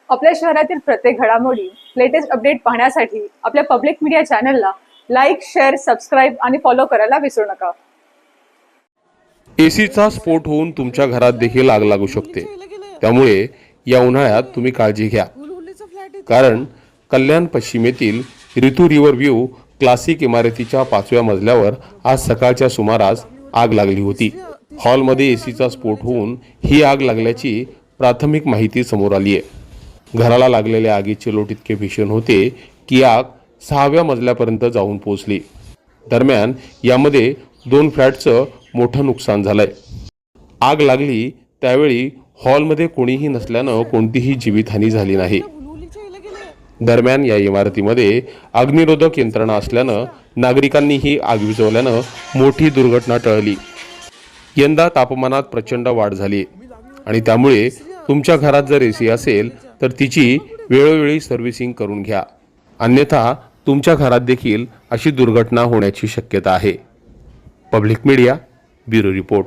आपल्या शहरातील प्रत्येक घडामोडी, लेटेस्ट अपडेट पाहण्यासाठी आपल्या पब्लिक मीडिया चॅनलला लाईक, शेअर, सबस्क्राईब आणि फॉलो करायला विसरू नका. एसीचा स्फोट होऊन तुमच्या घरात देखील आग लागू शकते. त्यामुळे या उन्हाळ्यात तुम्ही काळजी घ्या. कारण कल्याण पश्चिमेतील ऋतू रिव्हर व्ह्यू क्लासिक इमारतीच्या 5व्या मजल्यावर आज सकाळच्या सुमारास आग लागली होती. हॉलमध्ये एसीचा स्फोट होऊन ही आग लागल्याची प्राथमिक माहिती समोर आली आहे. घराला लागलेल्या आगीचे लोट इतके भीषण होते की आग 6व्या मजल्यापर्यंत जाऊन पोहोचली. दरम्यान यामध्ये 2 फ्लॅटचं मोठं नुकसान झालंय. आग लागली त्यावेळी हॉलमध्ये कोणीही नसल्यानं कोणतीही जीवितहानी झाली नाही. दरम्यान या इमारतीमध्ये अग्निरोधक यंत्रणा असल्यानं नागरिकांनी ही आग विझवल्यानं मोठी दुर्घटना टळली. यंदा तापमानात प्रचंड वाढ झाली आणि त्यामुळे तुमच्या घरात जर एसी असेल तर तिची वेळोवेळी सर्व्हिसिंग करून घ्या. अन्यथा तुमच्या घरात देखील अशी दुर्घटना होण्याची शक्यता आहे. Public media bureau report.